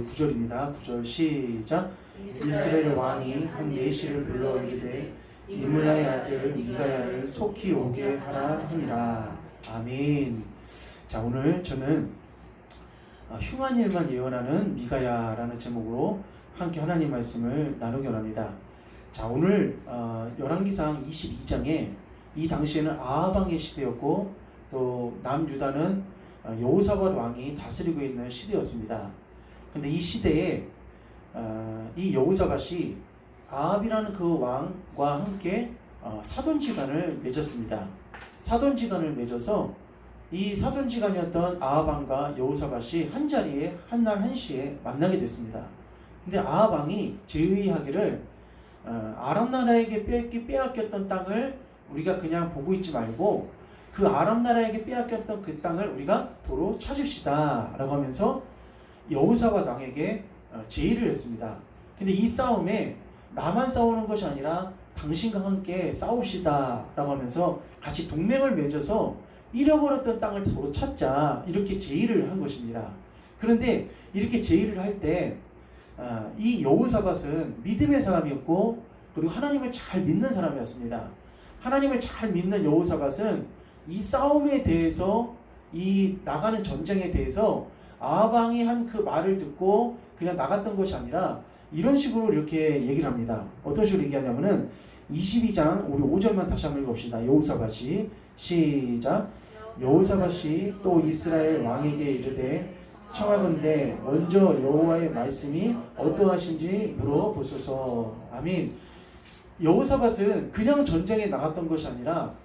9절입니다. 9절 시작. 이스라엘 왕이 한 내시를 불러 이르되 이물라의 아들 미가야를 속히 오게 하라 하니라. 아멘. 자, 오늘 저는 흉한 일만 예언하는 미가야라는 제목으로 함께 하나님 말씀을 나누기 원합니다. 자, 오늘 열왕기상 22장에 이 당시에는 아합 왕의 시대였고 또 남유다는 여호사밧 왕이 다스리고 있는 시대였습니다. 근데 이 시대에 이 여호사밧이 아합이라는 그 왕과 함께 사돈지간을 맺었습니다. 사돈지간을 맺어서 이 사돈지간이었던 아합 왕과 여호사밧이 한 자리에 한날 한시에 만나게 됐습니다. 근데 아합 왕이 제의하기를 아람 나라에게 빼앗겼던 땅을 우리가 그냥 보고 있지 말고 그 아람 나라에게 빼앗겼던 그 땅을 우리가 도로 찾읍시다 라고 하면서 여호사밧 왕에게 제의를 했습니다. 근데 이 싸움에 나만 싸우는 것이 아니라 당신과 함께 싸웁시다 라고 하면서 같이 동맹을 맺어서 잃어버렸던 땅을 도로 찾자 이렇게 제의를 한 것입니다. 그런데 이렇게 제의를 할 때 이 여호사밧은 믿음의 사람이었고 그리고 하나님을 잘 믿는 사람이었습니다. 하나님을 잘 믿는 여호사밧은 이 싸움에 대해서 이 나가는 전쟁에 대해서 아합 왕이 한 그 말을 듣고 그냥 나갔던 것이 아니라 이런 식으로 이렇게 얘기를 합니다. 어떤 식으로 얘기하냐면은 22장 우리 5절만 다시 한번 읽읍시다. 여호사밧이 시작. 여호사밧이 또 이스라엘 왕에게 이르되 청하건대 먼저 여호와의 말씀이 어떠하신지 물어보소서. 아멘. 여호사밧은 그냥 전쟁에 나갔던 것이 아니라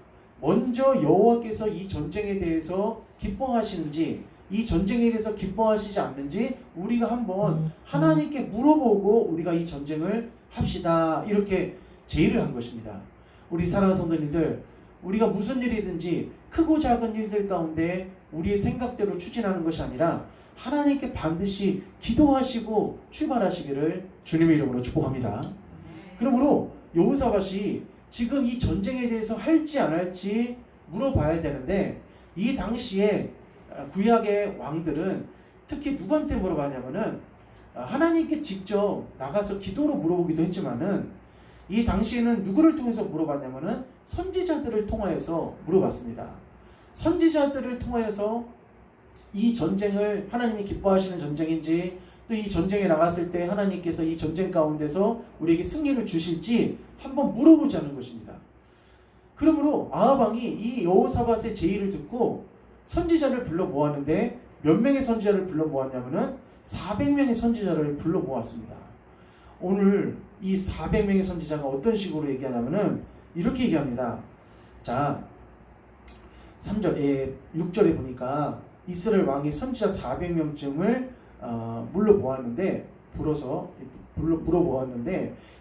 먼저 여호와께서 이 전쟁에 대해서 기뻐하시는지 이 전쟁에 대해서 기뻐하시지 않는지 우리가 한번 하나님께 물어보고 우리가 이 전쟁을 합시다 이렇게 제의를 한 것입니다. 우리 사랑하는 성도님들, 우리가 무슨 일이든지 크고 작은 일들 가운데 우리의 생각대로 추진하는 것이 아니라 하나님께 반드시 기도하시고 출발하시기를 주님의 이름으로 축복합니다. 그러므로 여호사밧이 지금 이 전쟁에 대해서 할지 안 할지 물어봐야 되는데 이 당시에 구약의 왕들은 특히 누구한테 물어봤냐면은 하나님께 직접 나가서 기도로 물어보기도 했지만은 이 당시에는 누구를 통해서 물어봤냐면은 선지자들을 통하여서 물어봤습니다. 선지자들을 통하여서 이 전쟁을 하나님이 기뻐하시는 전쟁인지 또 이 전쟁에 나갔을 때 하나님께서 이 전쟁 가운데서 우리에게 승리를 주실지 한번 물어보자는 것입니다. 그러므로 아합 왕이 이 여호사밧의 제의를 듣고 선지자를 불러 모았는데 몇 명의 선지자를 불러 모았냐면은 400명의 선지자를 불러 모았습니다. 오늘 이 400명의 선지자가 어떤 식으로 얘기하냐면은 이렇게 얘기합니다. 자, 3절, 6절에 보니까 이스라엘 왕이 선지자 400명쯤을 불러 모았는데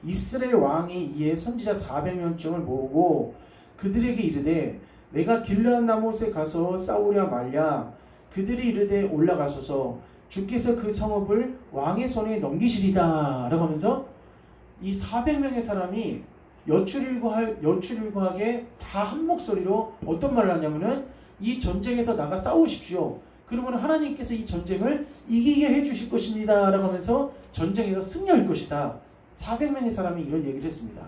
이스라엘 왕이 이에 선지자 400명쯤을 모으고 그들에게 이르되 내가 길르앗 라못에 가서 싸우랴 말랴. 그들이 이르되 올라가소서 주께서 그 성읍을 왕의 손에 넘기시리다 라고 하면서 이 400명의 사람이 여출일구하게 다 한 목소리로 어떤 말을 하냐면은 이 전쟁에서 나가 싸우십시오. 그러면 하나님께서 이 전쟁을 이기게 해주실 것입니다 라고 하면서 전쟁에서 승리할 것이다. 400명의 사람이 이런 얘기를 했습니다.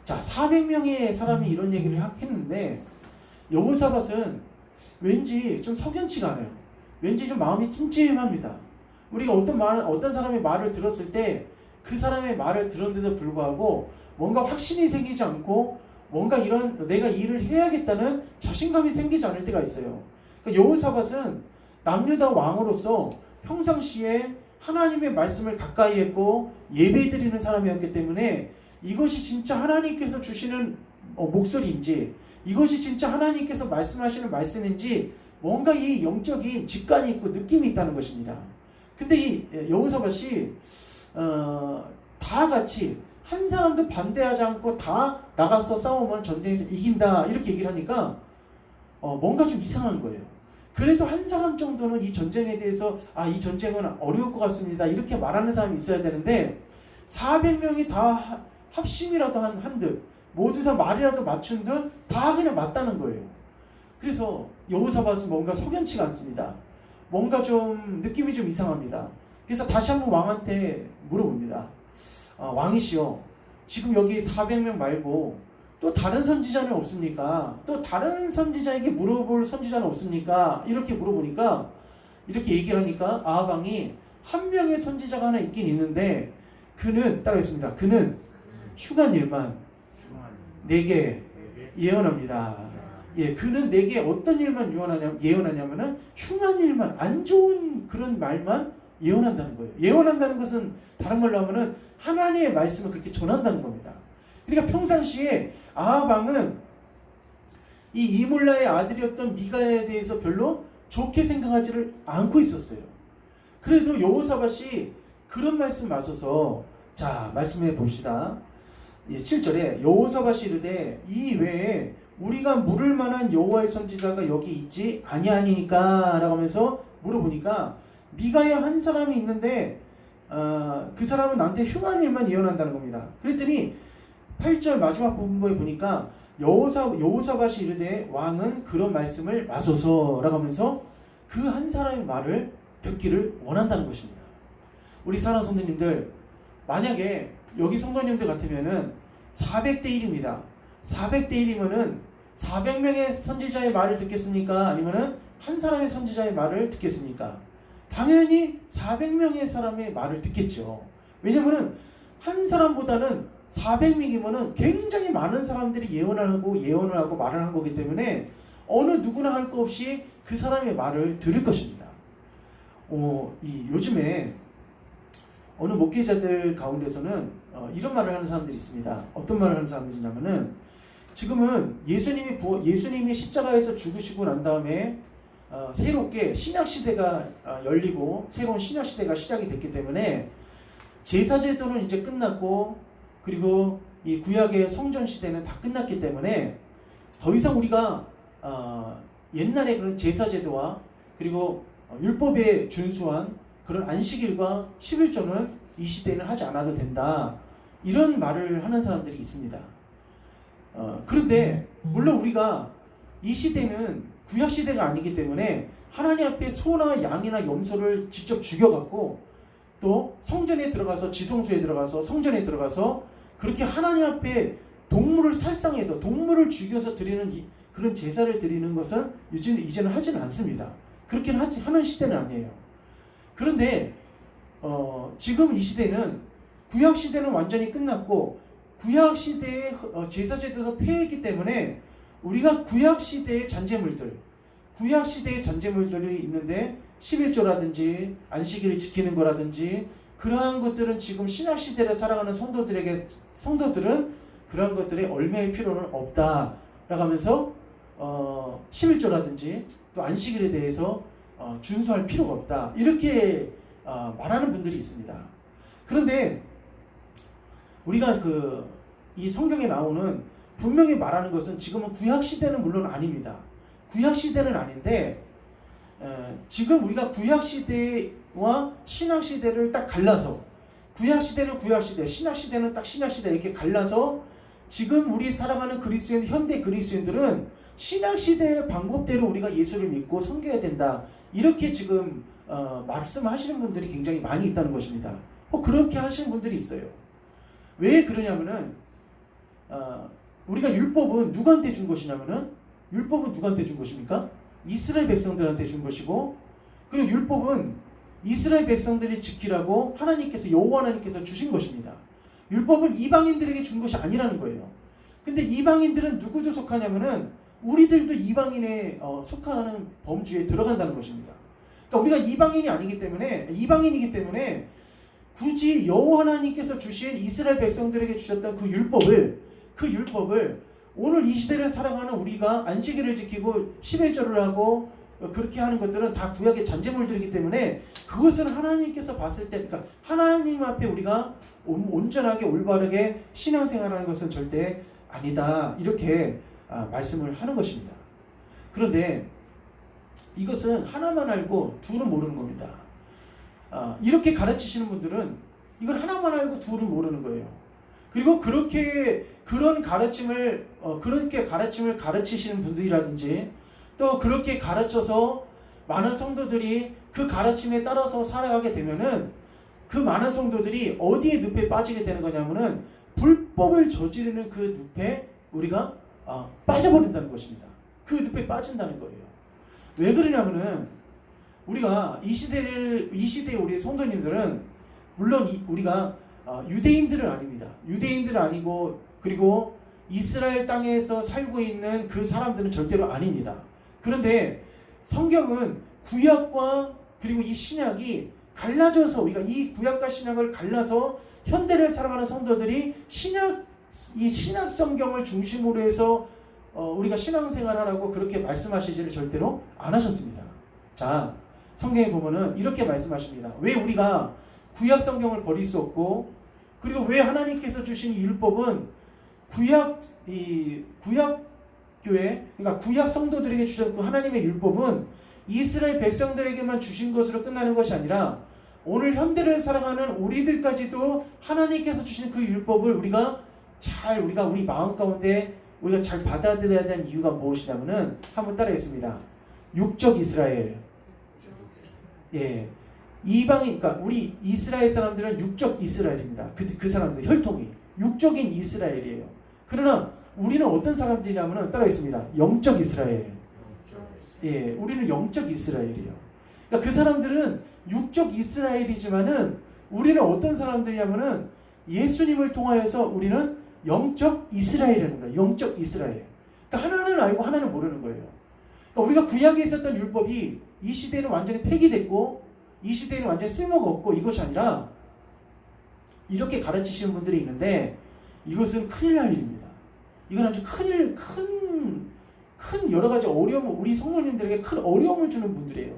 자, 400명의 사람이 이런 얘기를 했는데 여호사밧은 왠지 좀 석연치가 않아요. 왠지 좀 마음이 찜찜합니다. 우리가 어떤 사람의 말을 들었을 때 그 사람의 말을 들었는데도 불구하고 뭔가 확신이 생기지 않고 뭔가 내가 일을 해야겠다는 자신감이 생기지 않을 때가 있어요. 그러니까 여호사밧은 남유다 왕으로서 평상시에 하나님의 말씀을 가까이 했고 예배드리는 사람이었기 때문에 이것이 진짜 하나님께서 주시는 목소리인지 이것이 진짜 하나님께서 말씀하시는 말씀인지 뭔가 이 영적인 직관이 있고 느낌이 있다는 것입니다. 근데 이 여호사밧이 다 같이 한 사람도 반대하지 않고 다 나가서 싸우면 전쟁에서 이긴다 이렇게 얘기를 하니까 뭔가 좀 이상한 거예요. 그래도 한 사람 정도는 이 전쟁에 대해서 이 전쟁은 어려울 것 같습니다 이렇게 말하는 사람이 있어야 되는데 400명이 다 합심이라도 한 듯 모두 다 말이라도 맞춘 듯 다 그냥 맞다는 거예요. 그래서 여호사밧은 뭔가 석연치가 않습니다. 뭔가 좀 느낌이 좀 이상합니다. 그래서 다시 한번 왕한테 물어봅니다. 왕이시여, 지금 여기 400명 말고 또 다른 선지자는 없습니까? 또 다른 선지자에게 물어볼 선지자는 없습니까? 이렇게 물어보니까, 이렇게 얘기를 하니까 아합 왕이 한 명의 선지자가 하나 있긴 있는데 그는, 따라했습니다. 그는 흉한 일만 내게 예언합니다. 예, 그는 내게 어떤 일만 예언하냐면은 흉한 일만, 안 좋은 그런 말만 예언한다는 거예요. 예언한다는 것은 다른 말로 하면은 하나님의 말씀을 그렇게 전한다는 겁니다. 그러니까 평상시에 아합 왕은 이 이물라의 아들이었던 미가야에 대해서 별로 좋게 생각하지를 않고 있었어요. 그래도 여호사밧이 그런 말씀 맞서서, 자, 말씀해 봅시다. 예, 7절에 여호사밧이 이르되 이 외에 우리가 물을 만한 여호와의 선지자가 여기 있지 아니하니까 라고 하면서 물어보니까 미가야 한 사람이 있는데 그 사람은 나한테 흉한 일만 예언한다는 겁니다. 그랬더니 8절 마지막 부분에 보니까 여호사밧이 이르되 왕은 그런 말씀을 마소서 라고 하면서 그 한 사람의 말을 듣기를 원한다는 것입니다. 우리 사랑하는 성도님들, 만약에 여기 성도님들 같으면은 400대 1입니다. 400대 1이면은 400명의 선지자의 말을 듣겠습니까? 아니면은 한 사람의 선지자의 말을 듣겠습니까? 당연히 400명의 사람의 말을 듣겠죠. 왜냐면은 한 사람보다는 400명이면은 굉장히 많은 사람들이 예언을 하고 말을 한 거기 때문에 어느 누구나 할 거 없이 그 사람의 말을 들을 것입니다. 요즘에 어느 목회자들 가운데서는 이런 말을 하는 사람들이 있습니다. 어떤 말을 하는 사람들이냐면은, 지금은 예수님이 십자가에서 죽으시고 난 다음에 새롭게 신약시대가 열리고 새로운 신약시대가 시작이 됐기 때문에 제사제도는 이제 끝났고, 그리고 이 구약의 성전시대는 다 끝났기 때문에 더 이상 우리가 옛날에 그런 제사제도와 그리고 율법에 준수한 그런 안식일과 11조는 이 시대는 하지 않아도 된다, 이런 말을 하는 사람들이 있습니다. 그런데 물론 우리가 이 시대는 구약시대가 아니기 때문에 하나님 앞에 소나 양이나 염소를 직접 죽여갖고 또 성전에 들어가서, 지성소에 들어가서, 성전에 들어가서 그렇게 하나님 앞에 동물을 살상해서 동물을 죽여서 드리는 그런 제사를 드리는 것은 이제는 하지는 않습니다. 그렇게는 하는 시대는 아니에요. 그런데 지금 이 시대는, 구약시대는 완전히 끝났고 구약시대의 제사제도도 폐했기 때문에 우리가 구약시대의 잔재물들이 있는데 11조라든지 안식일을 지키는 거라든지 그러한 것들은 지금 신약시대를 살아가는 성도들은 그러한 것들에 얽매일 필요는 없다 라고 하면서 11조라든지 또 안식일에 대해서 준수할 필요가 없다, 이렇게 말하는 분들이 있습니다. 그런데 우리가 이 성경에 나오는 분명히 말하는 것은 지금은 구약시대는 물론 아닙니다. 구약시대는 아닌데 지금 우리가 구약시대와 신약시대를 딱 갈라서, 구약시대는 구약시대, 신약시대는 딱 신약시대 이렇게 갈라서 지금 우리 살아가는 현대 그리스도인들은 신약시대의 방법대로 우리가 예수를 믿고 섬겨야 된다, 이렇게 지금 말씀하시는 분들이 굉장히 많이 있다는 것입니다. 그렇게 하시는 분들이 있어요. 왜 그러냐면은 우리가 율법은 누구한테 준 것이냐면은, 율법은 누구한테 준 것입니까? 이스라엘 백성들한테 준 것이고, 그리고 율법은 이스라엘 백성들이 지키라고 여호와 하나님께서 주신 것입니다. 율법은 이방인들에게 준 것이 아니라는 거예요. 근데 이방인들은 누구도 속하냐면은 우리들도 이방인에 속하는 범주에 들어간다는 것입니다. 그러니까 우리가 이방인이기 때문에 굳이 여호와 하나님께서 주신 이스라엘 백성들에게 주셨던 그 율법을 오늘 이 시대를 살아가는 우리가 안식일을 지키고 11조를 하고 그렇게 하는 것들은 다 구약의 잔재물들이기 때문에 그것은 하나님께서 봤을 때, 그러니까 하나님 앞에 우리가 온전하게 올바르게 신앙생활하는 것은 절대 아니다, 이렇게 말씀을 하는 것입니다. 그런데 이것은 하나만 알고 둘은 모르는 겁니다. 이렇게 가르치시는 분들은 이걸 하나만 알고 둘은 모르는 거예요. 그리고 그렇게 가르침을 가르치시는 분들이라든지 또 그렇게 가르쳐서 많은 성도들이 그 가르침에 따라서 살아가게 되면은 그 많은 성도들이 어디에 늪에 빠지게 되는 거냐면은 불법을 저지르는 그 늪에 우리가 빠져버린다는 것입니다. 그 늪에 빠진다는 거예요. 왜 그러냐면은 우리가 이 시대의 우리 성도님들은 물론 우리가 유대인들은 아닙니다. 유대인들은 아니고 그리고 이스라엘 땅에서 살고 있는 그 사람들은 절대로 아닙니다. 그런데 성경은 구약과 그리고 이 신약이 갈라져서 우리가 이 구약과 신약을 갈라서 현대를 살아가는 성도들이 이 신약 성경을 중심으로 해서 우리가 신앙생활하라고 그렇게 말씀하시지를 절대로 안 하셨습니다. 자, 성경에 보면은 이렇게 말씀하십니다. 왜 우리가 구약 성경을 버릴 수 없고 그리고 왜 하나님께서 주신 이 율법은 구약 교회 그러니까 구약 성도들에게 주신 그 하나님의 율법은 이스라엘 백성들에게만 주신 것으로 끝나는 것이 아니라 오늘 현대를 살아가는 우리들까지도 하나님께서 주신 그 율법을 우리가 우리 마음 가운데 우리가 잘 받아들여야 되는 이유가 무엇이냐면은 한번 따라하겠습니다. 육적 이스라엘. 예. 이방인, 그러니까 우리 이스라엘 사람들은 육적 이스라엘입니다. 그 사람들 혈통이 육적인 이스라엘이에요. 그러나 우리는 어떤 사람들이냐면은 따라하겠습니다. 영적 이스라엘. 예, 우리는 영적 이스라엘이에요. 그러니까 그 사람들은 육적 이스라엘이지만은 우리는 어떤 사람들이냐면은 예수님을 통하여서 우리는 영적 이스라엘이라는 거예요. 영적 이스라엘. 그러니까 하나는 알고 하나는 모르는 거예요. 그러니까 우리가 구약에 있었던 율법이 이 시대에는 완전히 폐기됐고 이 시대에는 완전히 쓸모가 없고 이것이 아니라 이렇게 가르치시는 분들이 있는데 이것은 큰일 날 일입니다. 이건 아주 큰 여러 가지 어려움을 우리 성도님들에게 큰 어려움을 주는 분들이에요.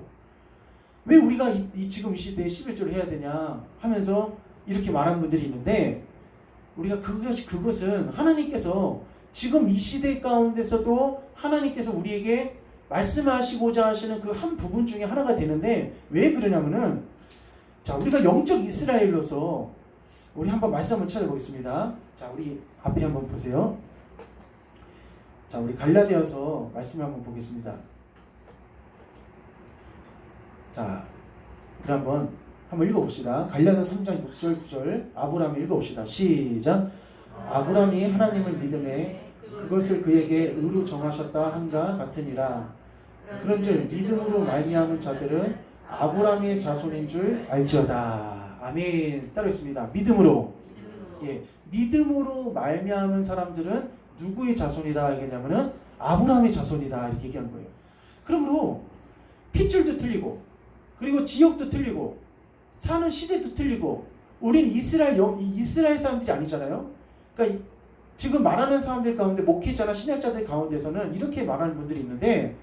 왜 우리가 지금 이 시대에 11조를 해야 되냐 하면서 이렇게 말하는 분들이 있는데 우리가 그것은 하나님께서 지금 이 시대 가운데서도 하나님께서 우리에게 말씀하시고자 하시는 그 한 부분 중에 하나가 되는데 왜 그러냐면은 자 우리가 영적 이스라엘로서 우리 한번 말씀 한번 찾아보겠습니다. 자 우리 앞에 한번 보세요. 자 우리 갈라디아서 말씀 한번 보겠습니다. 자 우리 한번 읽어봅시다. 갈라디아서 3장 6절 9절 아브라함 읽어봅시다. 시작. 아브라함이 하나님을 믿음에 그것을 그에게 의로 정하셨다 한가 같으니라. 그런즉 믿음으로 말미암은 자들은 아브라함의 자손인 줄 알지어다. 아멘. 따로 있습니다. 믿음으로. 예, 믿음으로 말미암은 사람들은 누구의 자손이다 얘기냐면은 아브라함의 자손이다 이렇게 얘기한 거예요. 그러므로 핏줄도 틀리고 그리고 지역도 틀리고 사는 시대도 틀리고 우린 이스라엘 사람들이 아니잖아요. 그러니까 지금 말하는 사람들 가운데 목회자나 신학자들 가운데서는 이렇게 말하는 분들이 있는데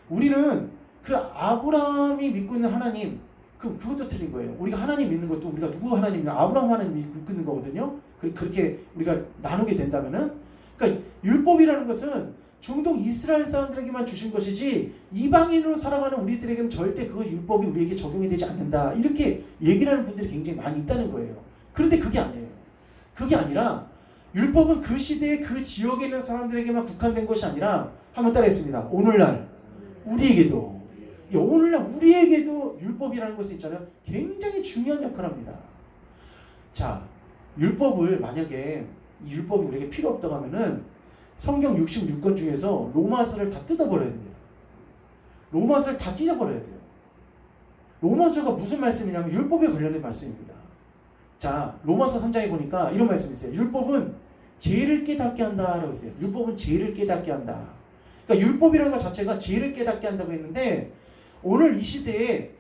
우리는 그 아브라함이 믿고 있는 하나님 그것도 틀린 거예요. 우리가 하나님 믿는 것도 우리가 누구 하나님 믿는 아브라함 하나님 믿고 있는 거거든요. 그렇게 우리가 나누게 된다면은 그러니까 율법이라는 것은 중동 이스라엘 사람들에게만 주신 것이지 이방인으로 살아가는 우리들에게는 절대 그 율법이 우리에게 적용이 되지 않는다. 이렇게 얘기를 하는 분들이 굉장히 많이 있다는 거예요. 그런데 그게 아니에요. 그게 아니라 율법은 그 시대에 그 지역에 있는 사람들에게만 국한된 것이 아니라 한번 따라했습니다. 오늘날 우리에게도 율법이라는 것이 있잖아요. 굉장히 중요한 역할을 합니다. 자, 율법을 만약에 이 율법이 우리에게 필요 없다고 하면은 성경 66권 중에서 로마서를 다 뜯어버려야 됩니다. 로마서를 다 찢어버려야 돼요. 로마서가 무슨 말씀이냐면 율법에 관련된 말씀입니다. 자, 로마서 3장에 보니까 이런 말씀이 있어요. 율법은 죄를 깨닫게 한다라고 했어요. 율법은 죄를 깨닫게 한다. 그러니까 율법이라는 것 자체가 죄를 깨닫게 한다고 했는데 오늘 이 시대에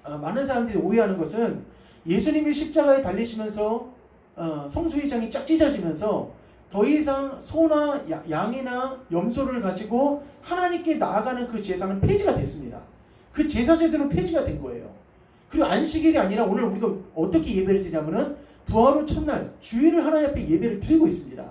많은 사람들이 오해하는 것은 예수님이 십자가에 달리시면서 성소회장이 쫙 찢어지면서 더 이상 소나 양이나 염소를 가지고 하나님께 나아가는 그 제사는 폐지가 됐습니다. 그 제사 제도는 폐지가 된 거예요. 그리고 안식일이 아니라 오늘 우리가 어떻게 예배를 드리냐면은 부활 후 첫날 주일을 하나님 앞에 예배를 드리고 있습니다.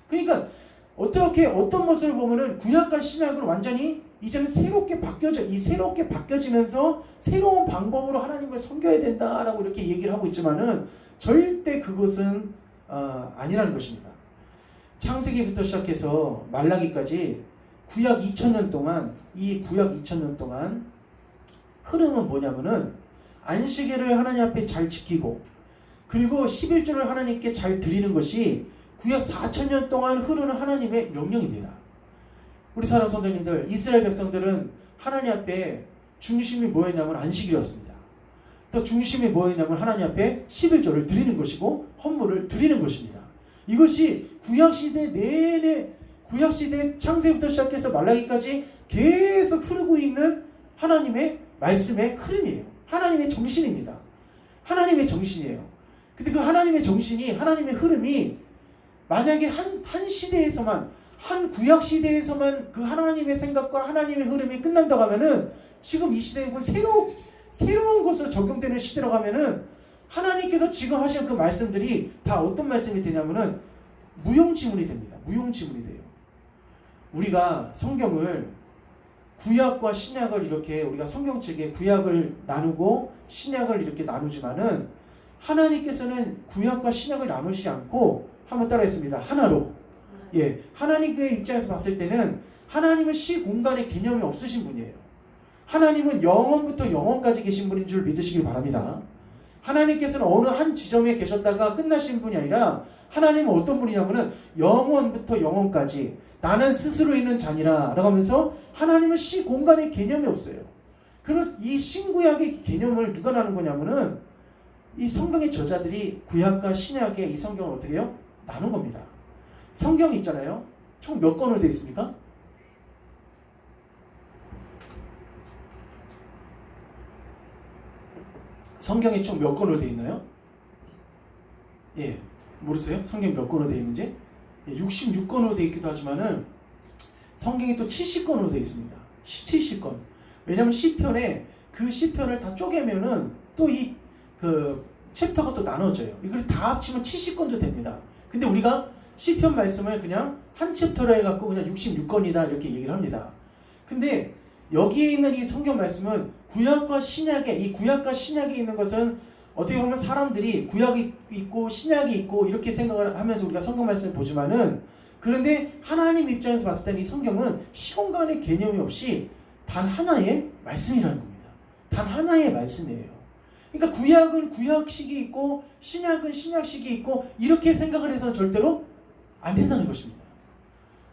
그러니까 어떤 모습을 보면은 구약과 신약은 완전히 이제는 새롭게 바뀌어지면서 새로운 방법으로 하나님을 섬겨야 된다라고 이렇게 얘기를 하고 있지만은 절대 그것은 아니라는 것입니다. 창세기부터 시작해서 말라기까지 구약 2000년 동안 흐름은 뭐냐면은 안식일을 하나님 앞에 잘 지키고 그리고 11조를 하나님께 잘 드리는 것이 구약 4,000년 동안 흐르는 하나님의 명령입니다. 우리 사랑하는 성도님들, 이스라엘 백성들은 하나님 앞에 중심이 뭐였냐면 안식일이었습니다. 또 중심이 뭐였냐면 하나님 앞에 11조를 드리는 것이고 헌물을 드리는 것입니다. 이것이 구약시대 내내 구약시대 창세부터 시작해서 말라기까지 계속 흐르고 있는 하나님의 말씀의 흐름이에요. 하나님의 정신입니다. 하나님의 정신이에요. 근데 그 하나님의 정신이, 하나님의 흐름이 만약에 한 시대에서만, 한 구약시대에서만 그 하나님의 생각과 하나님의 흐름이 끝난다고 하면은 지금 이 시대는 새로운 것으로 적용되는 시대로 가면은 하나님께서 지금 하시는 그 말씀들이 다 어떤 말씀이 되냐면은 무용지물이 됩니다. 무용지물이 돼요. 우리가 성경을 구약과 신약을 이렇게 우리가 성경책에 구약을 나누고 신약을 이렇게 나누지만은 하나님께서는 구약과 신약을 나누지 않고 한번 따라했습니다. 하나로. 예, 하나님의 입장에서 봤을 때는 하나님은 시 공간의 개념이 없으신 분이에요. 하나님은 영원부터 영원까지 계신 분인 줄 믿으시길 바랍니다. 하나님께서는 어느 한 지점에 계셨다가 끝나신 분이 아니라 하나님은 어떤 분이냐면은 영원부터 영원까지 나는 스스로 있는 자니라 라고 하면서 하나님은 시 공간의 개념이 없어요. 그러면 이 신구약의 개념을 누가 나눈 거냐면은 이 성경의 저자들이 구약과 신약의 이 성경을 어떻게 해요? 나눈 겁니다. 성경이 있잖아요. 총 몇 권으로 되어 있습니까? 성경이 총 몇 권으로 되어 있나요? 예, 모르세요? 성경이 몇 권으로 되어 있는지? 예, 66권으로 되어 있기도 하지만은 성경이 또 70권으로 되어 있습니다. 70권. 왜냐면 시편에 그 시편을 다 쪼개면은 또 이 그 챕터가 또 나눠져요. 이걸 다 합치면 70권도 됩니다. 근데 우리가 시편 말씀을 그냥 한 챕터로 해갖고 그냥 66권이다 이렇게 얘기를 합니다. 근데 여기에 있는 이 성경 말씀은 구약과 신약에, 이 구약과 신약에 있는 것은 어떻게 보면 사람들이 구약이 있고 신약이 있고 이렇게 생각을 하면서 우리가 성경 말씀을 보지만은, 그런데 하나님 입장에서 봤을 때는 이 성경은 시공간의 개념이 없이 단 하나의 말씀이라는 겁니다. 단 하나의 말씀이에요. 그러니까 구약은 구약식이 있고 신약은 신약식이 있고 이렇게 생각을 해서는 절대로 안 된다는 것입니다.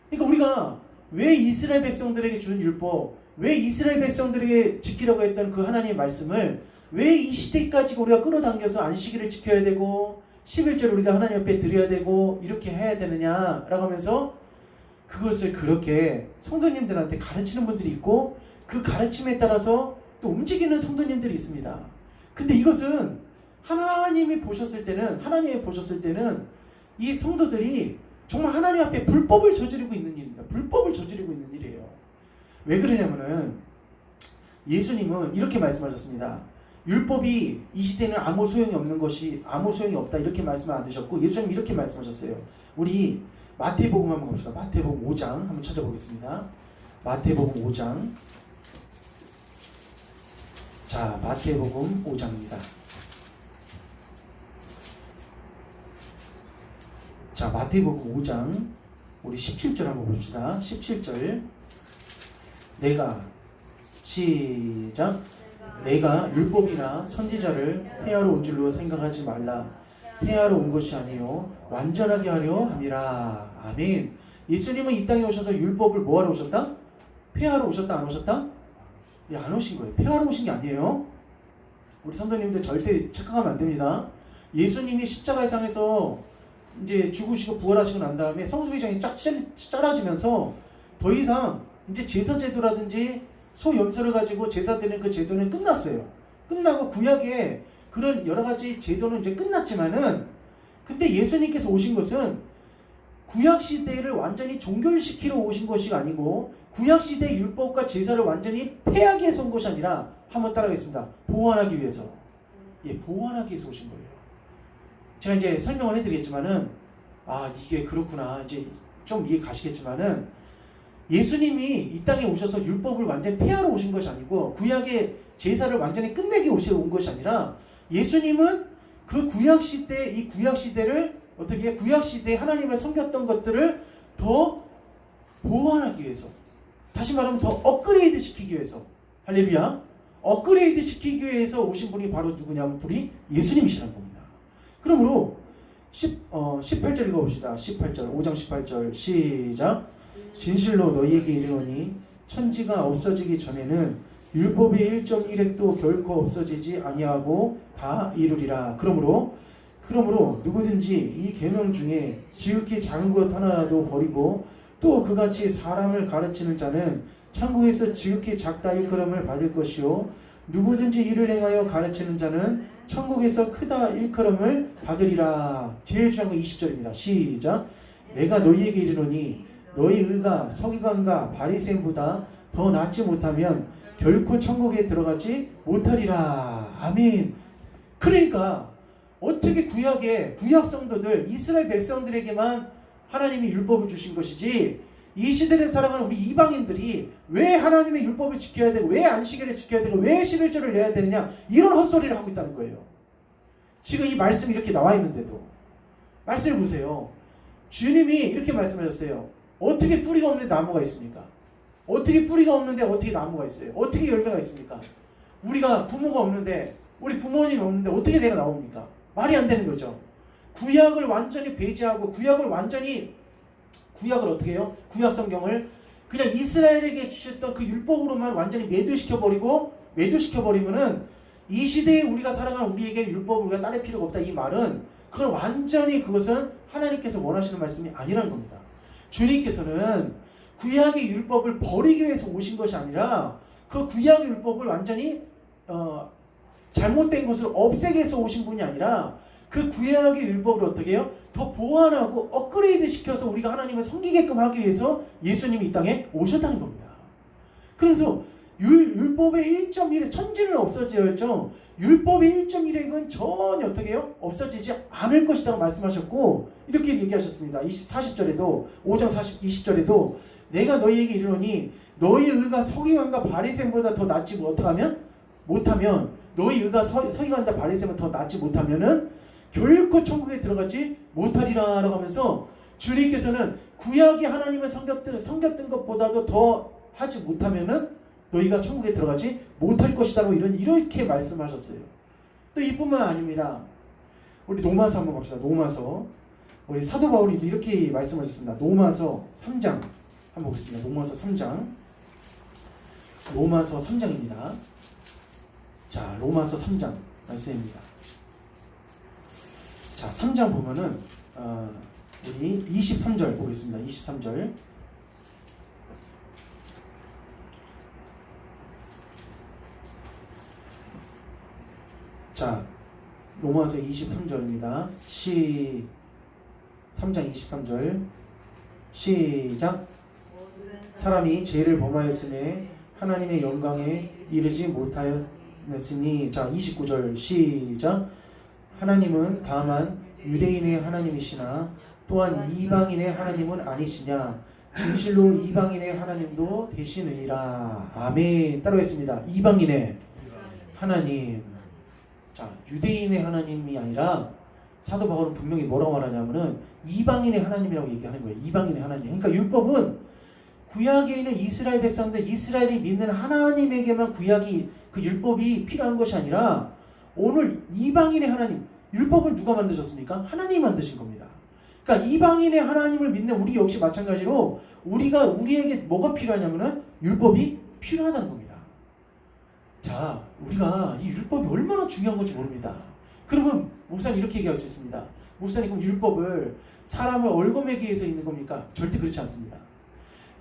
그러니까 우리가 왜 이스라엘 백성들에게 주는 율법, 왜 이스라엘 백성들에게 지키려고 했던 그 하나님의 말씀을 왜 이 시대까지 우리가 끌어당겨서 안식일을 지켜야 되고 11절을 우리가 하나님 앞에 드려야 되고 이렇게 해야 되느냐라고 하면서 그것을 그렇게 성도님들한테 가르치는 분들이 있고 그 가르침에 따라서 또 움직이는 성도님들이 있습니다. 근데 이것은 하나님이 보셨을 때는 이 성도들이 정말 하나님 앞에 불법을 저지르고 있는 일입니다. 불법을 저지르고 있는 일이에요. 왜 그러냐면은 예수님은 이렇게 말씀하셨습니다. 율법이 이 시대는 아무 소용이 없다 이렇게 말씀을 안 하셨고, 예수님 이렇게 말씀하셨어요. 우리 마태복음 한번 봅시다. 마태복음 5장 한번 찾아보겠습니다. 마태복음 5장. 자, 마태복음 5장입니다. 자, 마태복음 5장 우리 17절 한번 봅시다. 17절. 시작. 내가 율법이나 선지자를 폐하러 온 줄로 생각하지 말라. 폐하러 온 것이 아니요 완전하게 하려 함이라. 아멘. 예수님은 이 땅에 오셔서 율법을 뭐하러 오셨다? 폐하러 오셨다, 안 오셨다? 예, 안 오신 거예요. 폐하러 오신 게 아니에요. 우리 성도님들 절대 착각하면 안 됩니다. 예수님이 십자가의 상에서 이제 죽으시고 부활하시고 난 다음에 성소회장이 쫙 잘라지면서 더 이상 이제 제사 제도라든지 소 염소를 가지고 제사 드리는 그 제도는 끝났어요. 끝나고 구약의 그런 여러 가지 제도는 이제 끝났지만은, 근데 예수님께서 오신 것은 구약 시대를 완전히 종결시키러 오신 것이 아니고 구약 시대의 율법과 제사를 완전히 폐하기 위해서 온 것이 아니라, 한번 따라하겠습니다. 보완하기 위해서. 예, 보완하기 위해서 오신 거예요. 제가 이제 설명을 해드리겠지만은, 이게 그렇구나. 이제 좀 이해 가시겠지만은, 예수님이 이 땅에 오셔서 율법을 완전히 폐하러 오신 것이 아니고 구약의 제사를 완전히 끝내기 온 것이 아니라, 예수님은 그 구약 시대를 어떻게 구약 시대에 하나님을 섬겼던 것들을 더 보완하기 위해서, 다시 말하면 더 업그레이드 시키기 위해서, 할렐루야, 업그레이드 시키기 위해서 오신 분이 바로 누구냐면 우리 예수님이시라는 겁니다. 그러므로 18절 읽어봅시다. 18절 5장 18절 시작. 진실로 너희에게 이르노니 천지가 없어지기 전에는 율법의 1.1획도 결코 없어지지 아니하고 다 이루리라. 그러므로 누구든지 이 계명 중에 지극히 작은 것 하나라도 버리고 또 그같이 사람을 가르치는 자는 천국에서 지극히 작다 일컬음을 받을 것이요 누구든지 이를 행하여 가르치는 자는 천국에서 크다 일컬음을 받으리라. 제일 중요한 건 20절입니다. 시작. 내가 너희에게 이르노니 너희 의가 서기관과 바리새인보다 더 낫지 못하면 결코 천국에 들어가지 못하리라. 아멘. 그러니까 어떻게 구약 성도들 이스라엘 백성들에게만 하나님이 율법을 주신 것이지 이 시대를 살아가는 우리 이방인들이 왜 하나님의 율법을 지켜야 되고 왜 안식일을 지켜야 되고 왜 11조를 내야 되느냐 이런 헛소리를 하고 있다는 거예요. 지금 이 말씀이 이렇게 나와 있는데도 말씀을 보세요. 주님이 이렇게 말씀하셨어요. 어떻게 뿌리가 없는데 나무가 있습니까? 어떻게 뿌리가 없는데 어떻게 나무가 있어요? 어떻게 열매가 있습니까? 우리가 부모가 없는데 우리 부모님이 없는데 어떻게 내가 나옵니까? 말이 안 되는 거죠. 구약을 완전히 배제하고 구약을 어떻게 해요? 구약 성경을 그냥 이스라엘에게 주셨던 그 율법으로만 완전히 매도시켜버리면은 이 시대에 우리가 살아가는 우리에게 율법을 우리가 따를 필요가 없다. 이 말은 그건 완전히 그것은 하나님께서 원하시는 말씀이 아니라는 겁니다. 주님께서는 구약의 율법을 버리기 위해서 오신 것이 아니라 그 구약의 율법을 완전히 잘못된 것을 없애기 위해서 오신 분이 아니라 그 구약의 율법을 어떻게 해요? 더 보완하고 업그레이드 시켜서 우리가 하나님을 섬기게끔 하기 위해서 예수님이 이 땅에 오셨다는 겁니다. 그래서 율법의 1.1획 천지는 없어지었죠. 율법의 1.1획은 전혀 어떻게 해요? 없어지지 않을 것이라고 말씀하셨고 이렇게 얘기하셨습니다. 40절에도 5장 20절에도 내가 너희에게 이르노니 너희 의가 서기관과 바리새인보다 더 낫지 못하면 너희 의가 서기관과 바리새인보다 더 낫지 못하면은 결코 천국에 들어가지 못하리라 라고 하면서 주님께서는 구약이 하나님을 섬겼던 것보다도 더 하지 못하면은 너희가 천국에 들어가지 못할 것이라고 이렇게 말씀하셨어요. 또 이뿐만 아닙니다. 우리 로마서 한번 갑시다. 로마서 우리 사도 바울이 이렇게 말씀하셨습니다. 로마서 3장 한번 보겠습니다. 로마서 3장입니다. 자, 로마서 3장 말씀입니다. 자, 3장 보면은 우리 23절 보겠습니다. 23절. 자, 로마서 23절입니다. 3장 23절 시작. 사람이 죄를 범하였으니 하나님의 영광에 이르지 못하였으니. 자, 29절 시작. 하나님은 다만 유대인의 하나님이시나 또한 이방인의 하나님은 아니시냐. 진실로 이방인의 하나님도 되시느니라. 아멘. 따라하겠습니다. 이방인의 하나님. 자, 유대인의 하나님이 아니라 사도 바울은 분명히 뭐라고 말하냐면은 이방인의 하나님이라고 얘기하는 거예요. 이방인의 하나님. 그러니까 율법은 구약에 있는 이스라엘 백성들, 이스라엘이 믿는 하나님에게만 그 율법이 필요한 것이 아니라 오늘 이방인의 하나님, 율법을 누가 만드셨습니까? 하나님이 만드신 겁니다. 그러니까 이방인의 하나님을 믿는 우리 역시 마찬가지로 우리에게 뭐가 필요하냐면은 율법이 필요하다는 겁니다. 자, 우리가 이 율법이 얼마나 중요한 건지 모릅니다. 그러면 목사님 이렇게 얘기할 수 있습니다. 목사님, 그럼 율법을 사람을 얽어매기 위해서 있는 겁니까? 절대 그렇지 않습니다.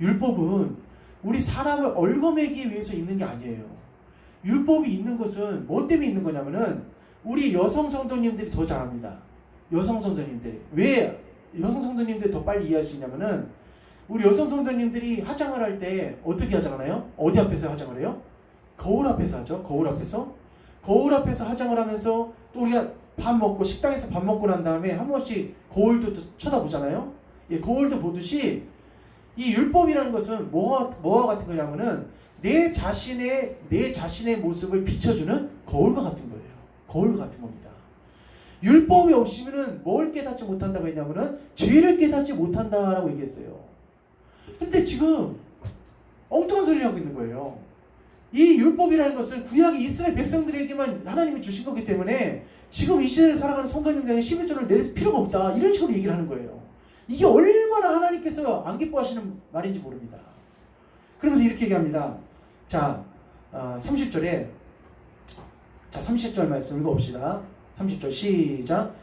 율법은 우리 사람을 얽어매기 위해서 있는 게 아니에요. 율법이 있는 것은 뭐 때문에 있는 거냐면은 우리 여성 성도님들이 더 잘합니다. 여성 성도님들이. 왜 여성 성도님들이 더 빨리 이해할 수 있냐면은 우리 여성 성도님들이 화장을 할 때 어떻게 화장하나요? 어디 앞에서 화장을 해요? 거울 앞에서 하죠. 거울 앞에서 화장을 하면서 또 우리가 식당에서 밥 먹고 난 다음에 한 번씩 거울도 쳐다보잖아요. 예, 거울도 보듯이 이 율법이라는 것은 뭐와 같은 거냐면은 내 자신의 모습을 비춰주는 거울과 같은 거예요. 거울과 같은 겁니다. 율법이 없으면은 뭘 깨닫지 못한다고 했냐면은 죄를 깨닫지 못한다라고 얘기했어요. 그런데 지금 엉뚱한 소리를 하고 있는 거예요. 이 율법이라는 것은 구약의 이스라엘 백성들에게만 하나님이 주신 거기 때문에 지금 이 시대를 살아가는 성도님들에게 11조를 내릴 필요가 없다, 이런 식으로 얘기를 하는 거예요. 이게 얼마나 하나님께서 안 기뻐하시는 말인지 모릅니다. 그러면서 이렇게 얘기합니다. 자, 30절에, 자, 30절 말씀 읽어봅시다. 30절 시작.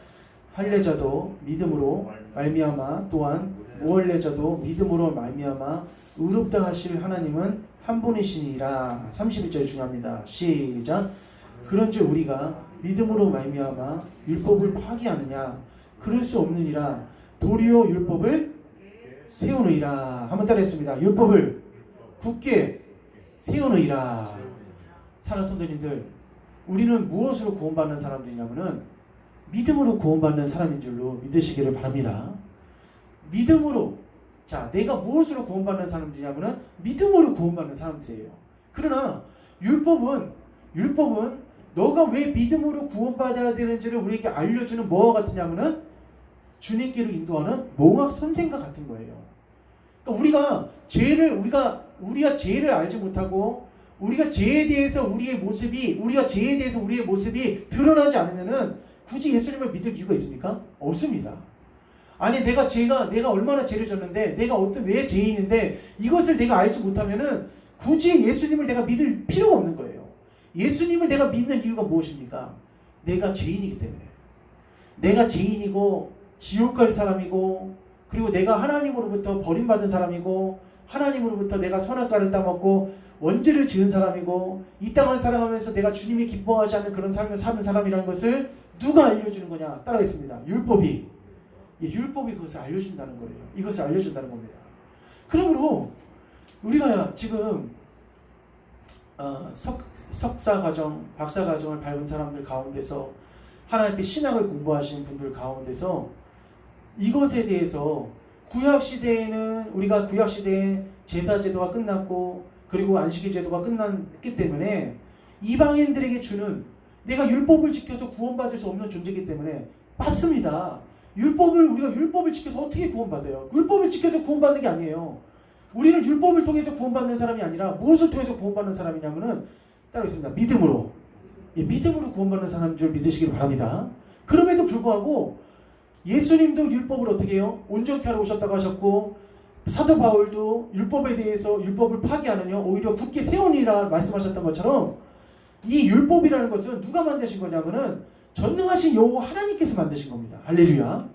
할례자도 믿음으로 말미암아 또한 무할례자도 믿음으로 말미암아 의롭다 하실 하나님은 한 분이시니라. 31절이 중요합니다. 시작. 그런즉 우리가 믿음으로 말미암아 율법을 파기하느냐? 그럴 수 없느니라. 도리어 율법을 세우느니라. 한번 따라했습니다. 율법을 굳게 세우느니라. 사랑하는 성도님들, 우리는 무엇으로 구원받는 사람들이냐면은 믿음으로 구원받는 사람인 줄로 믿으시기를 바랍니다. 믿음으로, 자, 내가 무엇으로 구원받는 사람들이냐면은 믿음으로 구원받는 사람들이에요. 그러나 율법은 너가 왜 믿음으로 구원받아야 되는지를 우리에게 알려주는 뭐와 같으냐면은 주님께로 인도하는 몽학 선생과 같은 거예요. 그러니까 우리가 죄를 알지 못하고 우리가 죄에 대해서 우리의 모습이 드러나지 않으면은 굳이 예수님을 믿을 이유가 있습니까? 없습니다. 아니, 내가 얼마나 죄를 졌는데, 내가 왜 죄인인데 이것을 내가 알지 못하면은 굳이 예수님을 내가 믿을 필요가 없는 거예요. 예수님을 내가 믿는 이유가 무엇입니까? 내가 죄인이기 때문에. 내가 죄인이고 지옥 갈 사람이고, 그리고 내가 하나님으로부터 버림받은 사람이고, 하나님으로부터 내가 선악과를 따먹고 원죄를 지은 사람이고, 이 땅을 살아가면서 내가 주님이 기뻐하지 않는 그런 삶을 사는 사람이라는 것을 누가 알려주는 거냐? 따라가겠습니다. 율법이 그것을 알려준다는 거예요. 이것을 알려준다는 겁니다. 그러므로 우리가 지금 석사과정, 박사과정을 밟은 사람들 가운데서, 하나님께 신학을 공부하신 분들 가운데서 이것에 대해서 우리가 구약시대에 제사제도가 끝났고, 그리고 안식일 제도가 끝났기 때문에 이방인들에게 주는, 내가 율법을 지켜서 구원받을 수 없는 존재이기 때문에, 맞습니다. 우리가 율법을 지켜서 어떻게 구원받아요? 율법을 지켜서 구원받는 게 아니에요. 우리는 율법을 통해서 구원받는 사람이 아니라 무엇을 통해서 구원받는 사람이냐면은, 따라오겠습니다. 믿음으로. 믿음으로 구원받는 사람인 줄 믿으시길 바랍니다. 그럼에도 불구하고 예수님도 율법을 어떻게 해요? 온전케 하러 오셨다고 하셨고, 사도 바울도 율법에 대해서 율법을 파기하느냐 오히려 굳게 세우니라 말씀하셨던 것처럼, 이 율법이라는 것은 누가 만드신 거냐면은 전능하신 여호와 하나님께서 만드신 겁니다. 할렐루야.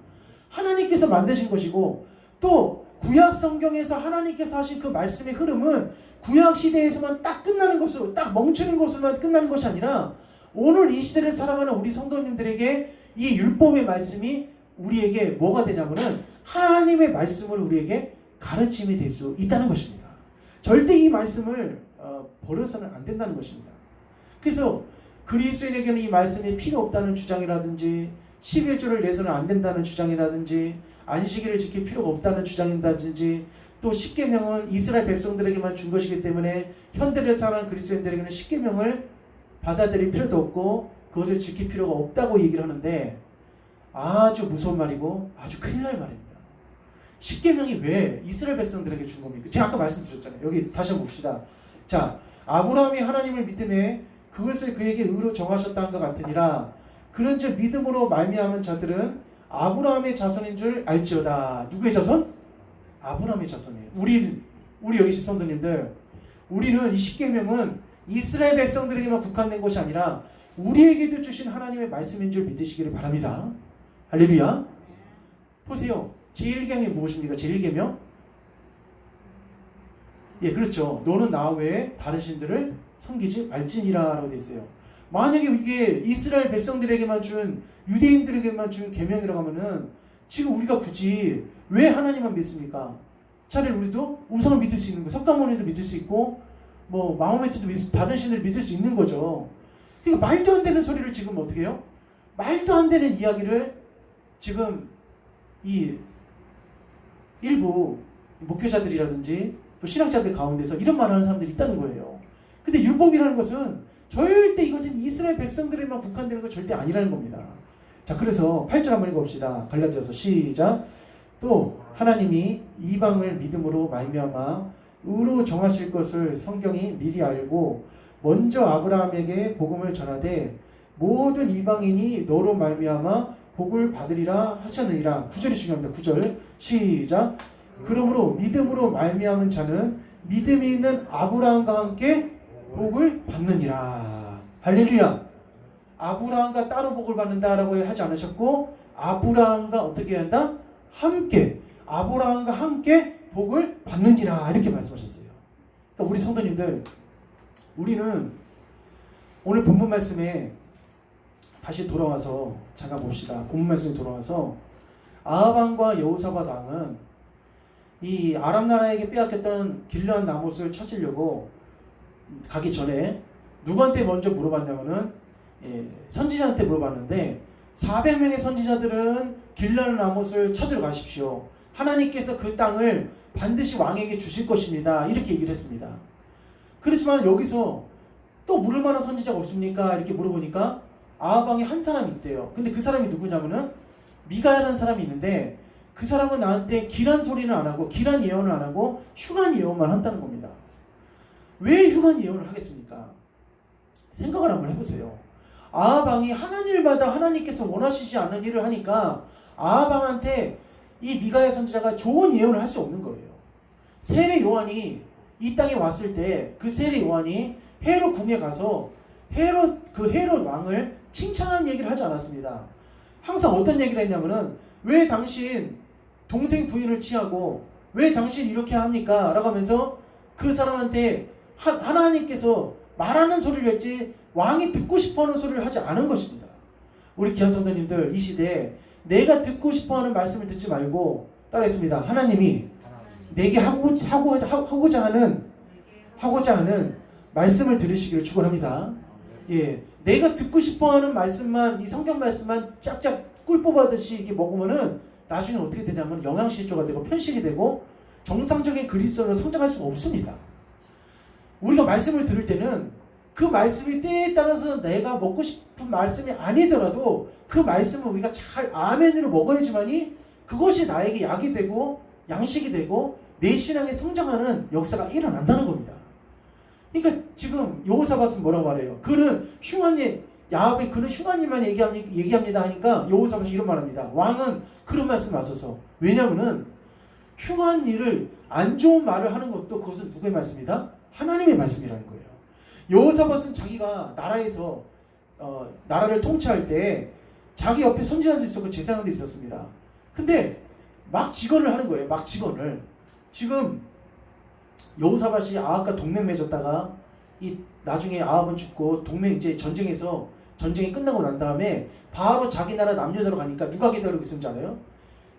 하나님께서 만드신 것이고, 또 구약 성경에서 하나님께서 하신 그 말씀의 흐름은 구약 시대에서만 딱 끝나는 것으로, 딱 멈추는 것으로만 끝나는 것이 아니라 오늘 이 시대를 살아가는 우리 성도님들에게 이 율법의 말씀이 우리에게 뭐가 되냐면은 하나님의 말씀을 우리에게 가르침이 될 수 있다는 것입니다. 절대 이 말씀을 버려서는 안 된다는 것입니다. 그래서 그리스도인에게는 이 말씀이 필요 없다는 주장이라든지, 11조를 내서는 안 된다는 주장이라든지, 안식일을 지킬 필요가 없다는 주장이라든지, 또 십계명은 이스라엘 백성들에게만 준 것이기 때문에 현대를 사는 그리스도인들에게는 십계명을 받아들일 필요도 없고 그것을 지킬 필요가 없다고 얘기를 하는데, 아주 무서운 말이고 아주 큰일 날 말입니다. 십계명이 왜 이스라엘 백성들에게 준 겁니까? 제가 아까 말씀드렸잖아요. 여기 다시 한번 봅시다. 자, 아브라함이 하나님을 믿음에 그것을 그에게 의로 정하셨다 한 것 같으니라. 그런즉 믿음으로 말미암은 자들은 아브라함의 자손인 줄 알지어다. 누구의 자손? 아브라함의 자손이에요. 우리 여기 성도님들, 우리는 이 십계명은 이스라엘 백성들에게만 국한된 것이 아니라 우리에게도 주신 하나님의 말씀인 줄 믿으시기를 바랍니다. 할렐루야. 보세요. 제1계명이 무엇입니까? 제1계명? 예, 그렇죠. 너는 나 외에 다른 신들을 섬기지 말지니라 라고 되어 있어요. 만약에 이게 이스라엘 백성들에게만 준, 유대인들에게만 준 계명이라고 하면은 지금 우리가 굳이 왜 하나님만 믿습니까? 차라리 우리도 우상을 믿을 수 있는 거, 석가모니도 믿을 수 있고, 뭐 마호메트도 다른 신을 믿을 수 있는 거죠. 그러니까 말도 안 되는 소리를 지금 어떻게 해요? 말도 안 되는 이야기를 지금 이 일부 목회자들이라든지 또 신학자들 가운데서 이런 말을 하는 사람들이 있다는 거예요. 근데 율법이라는 것은 절대 이것은 이스라엘 백성들에만 국한되는 건 절대 아니라는 겁니다. 자, 그래서 8절 한번 읽어봅시다. 갈라디아서 시작. 또 하나님이 이방을 믿음으로 말미암아 의로 정하실 것을 성경이 미리 알고 먼저 아브라함에게 복음을 전하되 모든 이방인이 너로 말미암아 복을 받으리라 하셨느니라. 9절이 중요합니다. 9절 시작. 그러므로 믿음으로 말미암은 자는 믿음이 있는 아브라함과 함께 복을 받느니라. 할렐루야. 아브라함과 따로 복을 받는다라고 하지 않으셨고 아브라함과 어떻게 한다? 함께, 아브라함과 함께 복을 받느니라 이렇게 말씀하셨어요. 그러니까 우리 성도님들, 우리는 오늘 본문 말씀에 다시 돌아와서 잠깐 봅시다. 본문 말씀에 돌아와서 아합 왕과 여호사밧 왕은 이 아람 나라에게 빼앗겼던 길르앗 나못을 찾으려고 가기 전에 누구한테 먼저 물어봤냐면은 선지자한테 물어봤는데 400명의 선지자들은 길르앗 나못을 찾으러 가십시오. 하나님께서 그 땅을 반드시 왕에게 주실 것입니다. 이렇게 얘기를 했습니다. 그렇지만 여기서 또 물을 만한 선지자가 없습니까? 이렇게 물어보니까 아합 왕이 한 사람이 있대요. 근데 그 사람이 누구냐면은 미가야라는 사람이 있는데 그 사람은 나한테 길한 소리는 안 하고 길한 예언을 안 하고 흉한 예언만 한다는 겁니다. 왜 흉한 예언을 하겠습니까? 생각을 한번 해보세요. 아합 왕이 하는 일마다 하나님께서 원하시지 않는 일을 하니까 아합 왕한테 이 미가야 선지자가 좋은 예언을 할 수 없는 거예요. 세례 요한이 이 땅에 왔을 때 그 세례 요한이 헤롯 궁에 가서 헤롯 왕을 칭찬하는 얘기를 하지 않았습니다. 항상 어떤 얘기를 했냐면은 왜 당신 동생 부인을 취하고 왜 당신 이렇게 합니까? 라고 하면서 그 사람한테 하나님께서 말하는 소리를 했지 왕이 듣고 싶어하는 소리를 하지 않은 것입니다. 우리 귀한 성도님들, 이 시대에 내가 듣고 싶어하는 말씀을 듣지 말고 따라했습니다. 하나님이 내게 하고자 하는 말씀을 들으시기를 축원합니다. 예, 내가 듣고 싶어하는 말씀만, 이 성경 말씀만 짝짝 꿀 뽑아듯이 이렇게 먹으면은 나중에 어떻게 되냐면 영양실조가 되고 편식이 되고 정상적인 그리스도로 성장할 수가 없습니다. 우리가 말씀을 들을 때는 그 말씀이 때에 따라서 내가 먹고 싶은 말씀이 아니더라도 그 말씀을 우리가 잘 아멘으로 먹어야지만이 그것이 나에게 약이 되고 양식이 되고 내 신앙에 성장하는 역사가 일어난다는 겁니다. 그러니까 지금 여호사밧은 뭐라고 말해요? 그는 야합이 그는 흉한 일만 얘기합니다 하니까 여호사밧이 이런 말합니다. 왕은 그런 말씀 하소서. 왜냐하면은 흉한 일을 안 좋은 말을 하는 것도 그것은 누구의 말씀이다? 하나님의 말씀이라는 거예요. 여호사밧은 자기가 나라에서 나라를 통치할 때 자기 옆에 선지자도 있었고 제사장도 있었습니다. 근데 막 직언을 하는 거예요. 막 직언을. 지금 여호사밧이 아합과 동맹 맺었다가 나중에 아합은 죽고 이제 전쟁이 끝나고 난 다음에 바로 자기 나라 남유다로 가니까 누가 기다리고 있는지 알아요?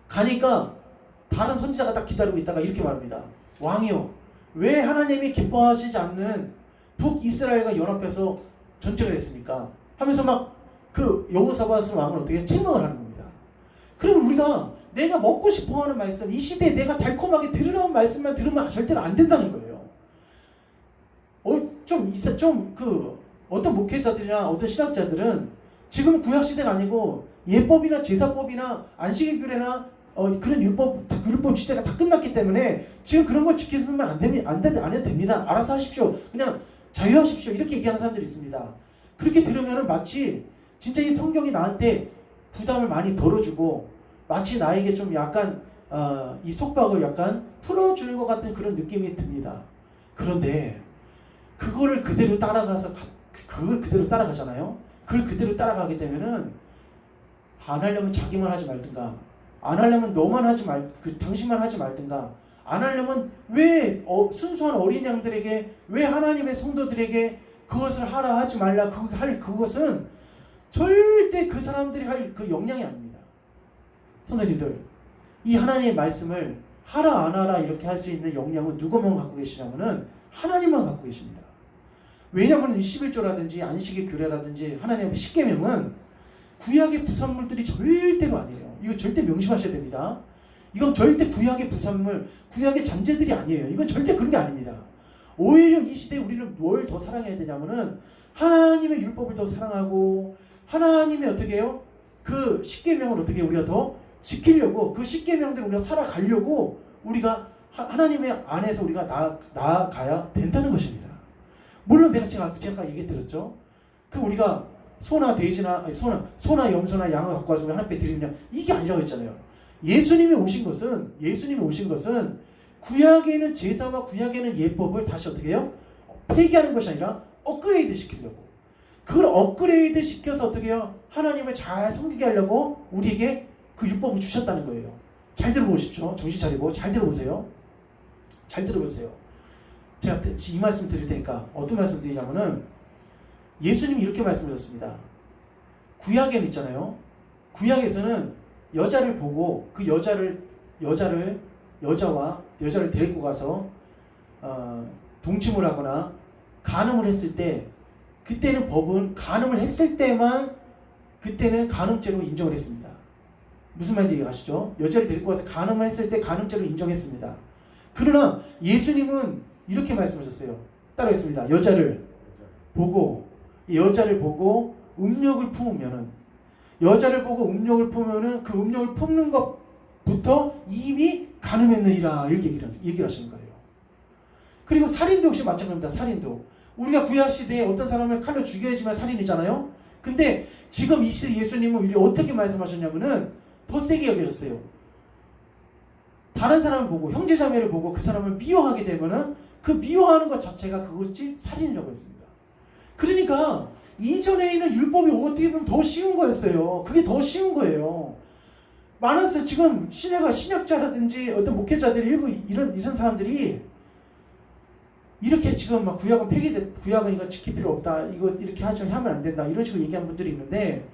가니까 다른 선지자가 딱 기다리고 있다가 이렇게 말합니다. 왕이요, 왜 하나님이 기뻐하시지 않는 북이스라엘과 연합해서 전쟁을 했습니까? 하면서 막 그 여호사밧을 왕을 어떻게 책망을 하는 겁니다. 그러면 우리가 내가 먹고 싶어하는 말씀, 이 시대에 내가 달콤하게 들으려는 말씀만 들으면 절대로 안 된다는 거예요. 어떤 목회자들이나 어떤 신학자들은 지금 구약 시대가 아니고 예법이나 제사법이나 안식일 규례나 그런 율법 시대가 다 끝났기 때문에 지금 그런 거 지키면 안 해도 됩니다. 알아서 하십시오. 그냥 자유하십시오. 이렇게 얘기하는 사람들이 있습니다. 그렇게 들으면 마치 진짜 이 성경이 나한테 부담을 많이 덜어주고 마치 나에게 좀 약간 이 속박을 약간 풀어주는 것 같은 그런 느낌이 듭니다. 그런데 그걸 그대로 따라가잖아요. 그걸 그대로 따라가게 되면은 안 하려면 자기만 하지 말든가, 안 하려면 너만 하지 당신만 하지 말든가, 안 하려면 왜 순수한 어린 양들에게, 왜 하나님의 성도들에게 그것을 하라 하지 말라 그것은 절대 그 사람들이 할 그 역량이 아닙니다. 선생님들, 이 하나님의 말씀을 하라 안 하라 이렇게 할 수 있는 역량은 누구만 갖고 계시냐면은 하나님만 갖고 계십니다. 왜냐하면 11조라든지 안식의 규례라든지 하나님의 십계명은 구약의 부산물들이 절대로 아니에요. 이거 절대 명심하셔야 됩니다. 이건 절대 구약의 부산물, 구약의 잔재들이 아니에요. 이건 절대 그런 게 아닙니다. 오히려 이 시대에 우리는 뭘 더 사랑해야 되냐면은 하나님의 율법을 더 사랑하고 하나님의 어떻게 해요? 그 십계명을 어떻게 우리가 더 지키려고, 그 십계명대로 우리가 살아가려고 우리가 하나님의 안에서 우리가 나아가야 된다는 것입니다. 물론 제가 얘기 드렸죠. 그 우리가 소나 돼지나 아니, 소나 염소나 양을 갖고 와서 우리 하나님께 드리냐 이게 아니라고 했잖아요. 예수님이 오신 것은 구약에는 제사와 구약에는 예법을 다시 어떻게 해요? 폐기하는 것이 아니라 업그레이드 시키려고. 그걸 업그레이드 시켜서 어떻게 해요? 하나님을 잘 섬기게 하려고 우리에게 그 율법을 주셨다는 거예요. 잘 들어보십시오. 정신 차리고 잘 들어보세요. 잘 들어보세요. 제가 이 말씀 드릴 테니까 어떤 말씀 드리냐면은 예수님이 이렇게 말씀하셨습니다. 구약에는 있잖아요. 구약에서는 여자를 보고 그 여자를 데리고 가서 동침을 하거나 간음을 했을 때 그때는 법은 간음을 했을 때만 그때는 간음죄로 인정을 했습니다. 무슨 말인지 이해하시죠? 여자를 데리고 가서 간음을 했을 때 간음죄로 인정했습니다. 그러나 예수님은 이렇게 말씀하셨어요. 따라하겠습니다. 여자를 보고 음욕을 품으면은 그 음욕을 품는 것부터 이미 간음했느니라 이렇게 얘기를 하시는 거예요. 그리고 살인도 역시 마찬가지입니다. 살인도 우리가 구약 시대에 어떤 사람을 칼로 죽여야지만 살인이잖아요. 근데 지금 이 시대 예수님은 우리 어떻게 말씀하셨냐면은 더 세게 여기셨어요. 다른 사람을 보고 형제자매를 보고 그 사람을 미워하게 되면은 그 미워하는 것 자체가 그것이 살인이라고 했습니다. 그러니까 이전에는 율법이 어떻게 보면 더 쉬운 거였어요. 그게 더 쉬운 거예요. 많았어요. 지금 신학자라든지 어떤 목회자들이 일부 이런 사람들이 이렇게 지금 막 구약은 이거 지킬 필요 없다. 이거 이렇게 하면 안 된다. 이런 식으로 얘기하는 분들이 있는데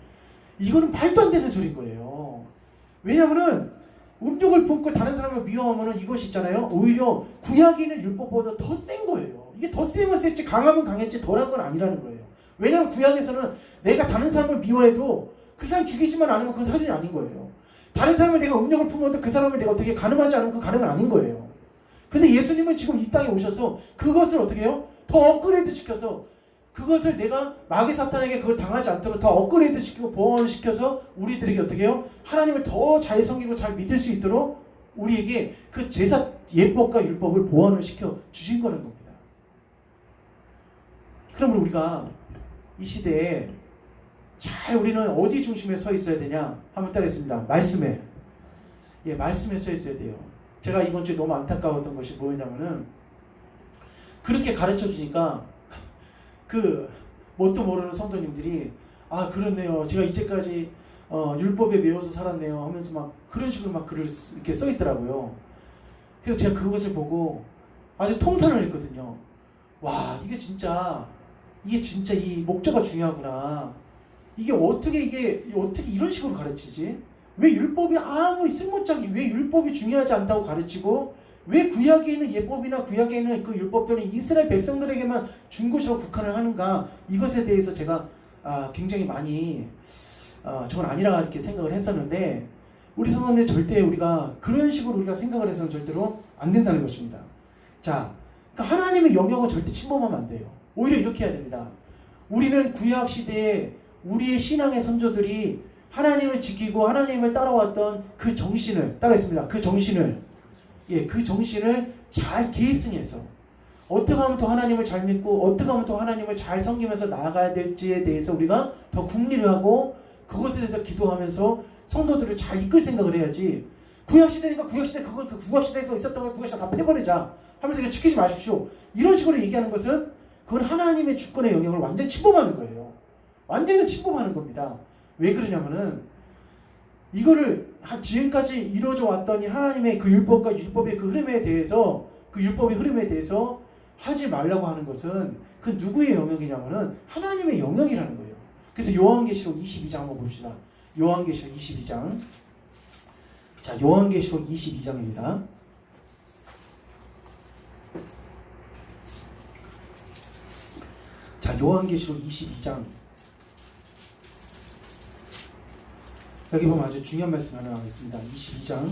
이거는 말도 안 되는 소리인 거예요. 왜냐면은 음욕을 품고 다른 사람을 미워하면은 이것이 있잖아요. 오히려 구약에 있는 율법보다 더 센 거예요. 이게 더 세면 셌지 강하면 강했지 덜한 건 아니라는 거예요. 왜냐면 구약에서는 내가 다른 사람을 미워해도 그 사람 죽이지만 않으면 그건 살인이 아닌 거예요. 다른 사람을 내가 음욕을 품어도 그 사람을 내가 어떻게 간음하지 않으면 그 간음은 아닌 거예요. 근데 예수님은 지금 이 땅에 오셔서 그것을 어떻게 해요? 더 업그레이드 시켜서 그것을 내가 마귀 사탄에게 그걸 당하지 않도록 더 업그레이드 시키고 보완을 시켜서 우리들에게 어떻게 해요? 하나님을 더 잘 섬기고 잘 믿을 수 있도록 우리에게 그 제사 예법과 율법을 보완을 시켜 주신 거는 겁니다. 그러면 우리가 이 시대에 잘 우리는 어디 중심에 서 있어야 되냐? 한번 따라했습니다. 말씀에. 말씀에 서 있어야 돼요. 제가 이번 주에 너무 안타까웠던 것이 뭐였냐면은 그렇게 가르쳐 주니까 그 뭣도 모르는 성도님들이 아 그렇네요. 제가 이제까지 율법에 매여서 살았네요 하면서 막 그런 식으로 막 글을 이렇게 써 있더라고요. 그래서 제가 그것을 보고 아주 통탄을 했거든요. 와 이게 진짜 이 목자가 중요하구나. 이게 어떻게 이런 식으로 가르치지? 왜 율법이 아무 쓸모짝이 왜 율법이 중요하지 않다고 가르치고 왜 구약에 있는 예법이나 구약에 있는 그 율법들은 이스라엘 백성들에게만 준 것으로 국한을 하는가? 이것에 대해서 제가 굉장히 많이 저건 아니라 이렇게 생각을 했었는데 우리 성도님 절대 우리가 그런 식으로 우리가 생각을 해서는 절대로 안 된다는 것입니다. 자, 그러니까 하나님의 영역은 절대 침범하면 안 돼요. 오히려 이렇게 해야 됩니다. 우리는 구약 시대에 우리의 신앙의 선조들이 하나님을 지키고 하나님을 따라왔던 그 정신을 따라했습니다. 그 정신을 잘 계승해서 어떻게 하면 또 하나님을 잘 믿고 어떻게 하면 또 하나님을 잘 섬기면서 나아가야 될지에 대해서 우리가 더 궁리를 하고 그것에 대해서 기도하면서 성도들을 잘 이끌 생각을 해야지. 구약시대니까 그 구약시대에 있었던 걸 구약시대 다 빼버리자 하면서 이거 지키지 마십시오. 이런 식으로 얘기하는 것은 그건 하나님의 주권의 영역을 완전히 침범하는 거예요. 완전히 침범하는 겁니다. 왜 그러냐면은 이거를 지금까지 이루어져 왔던 이 하나님의 그 율법과 율법의 그 흐름에 대해서 하지 말라고 하는 것은 그 누구의 영역이냐면은 하나님의 영역이라는 거예요. 그래서 요한계시록 22장 한번 봅시다. 요한계시록 22장. 자, 요한계시록 22장입니다. 자, 요한계시록 22장. 여기 보면 아주 중요한 말씀 하나 나오겠습니다. 22장.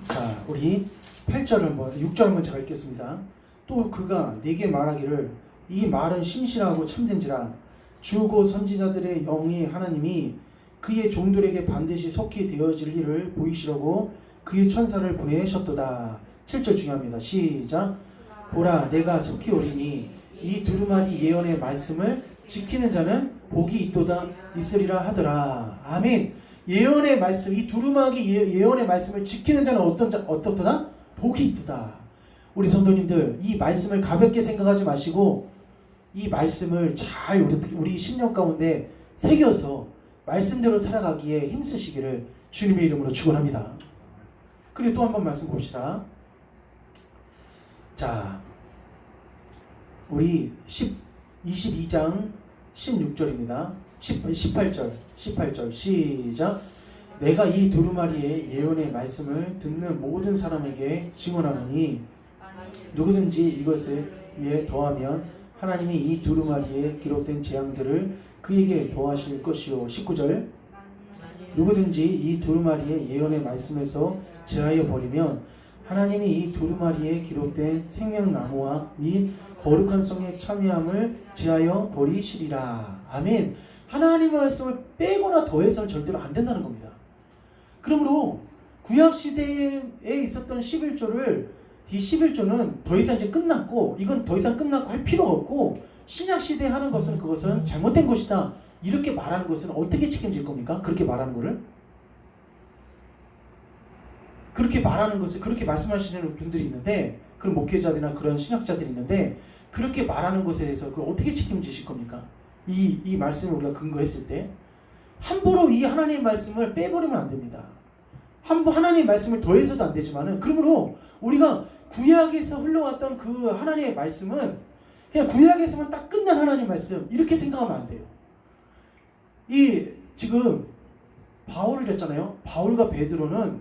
자, 우리 8절 한번, 6절 한번 제가 읽겠습니다. 또 그가 내게 말하기를 이 말은 신실하고 참된지라 주고 선지자들의 영이 하나님이 그의 종들에게 반드시 속히 되어질 일을 보이시려고 그의 천사를 보내셨도다. 7절 중요합니다. 시작. 보라 내가 속히 오리니 이 두루마리 예언의 말씀을 지키는 자는 복이 있도다 있으리라 하더라. 아멘. 예언의 말씀, 이 두루마기 예언의 말씀을 지키는 자는 어떻도다? 복이 있도다. 우리 성도님들 이 말씀을 가볍게 생각하지 마시고 이 말씀을 잘 우리 심령 가운데 새겨서 말씀대로 살아가기에 힘쓰시기를 주님의 이름으로 축원합니다. 그리고 또 한 번 말씀 봅시다. 자, 우리 22장 16절입니다. 18절 시작. 내가 이 두루마리의 예언의 말씀을 듣는 모든 사람에게 증언하노니 누구든지 이것을 위해 더하면 하나님이 이 두루마리에 기록된 재앙들을 그에게 더하실 것이요. 19절. 누구든지 이 두루마리의 예언의 말씀에서 제하여 버리면 하나님이 이 두루마리에 기록된 생명나무와 및 거룩한 성의 참여함을 제하여 버리시리라. 아멘. 하나님의 말씀을 빼거나 더해서는 절대로 안 된다는 겁니다. 그러므로 구약시대에 있었던 11조를 이 11조는 더 이상 이제 끝났고 이건 더 이상 끝났고 할 필요가 없고 신약시대에 하는 것은 그것은 잘못된 것이다. 이렇게 말하는 것은 어떻게 책임질 겁니까? 그렇게 말하는 거를? 그렇게 말하는 것을 그렇게 말씀하시는 분들이 있는데 그런 목회자들이나 그런 신학자들이 있는데 그렇게 말하는 것에 대해서 그 어떻게 책임지실 겁니까? 이 말씀을 우리가 근거했을 때 함부로 이 하나님의 말씀을 빼버리면 안 됩니다. 하나님의 말씀을 더해서도 안 되지만은 그러므로 우리가 구약에서 흘러왔던 그 하나님의 말씀은 그냥 구약에서만 딱 끝난 하나님의 말씀 이렇게 생각하면 안 돼요. 이 지금 바울이랬잖아요. 바울과 베드로는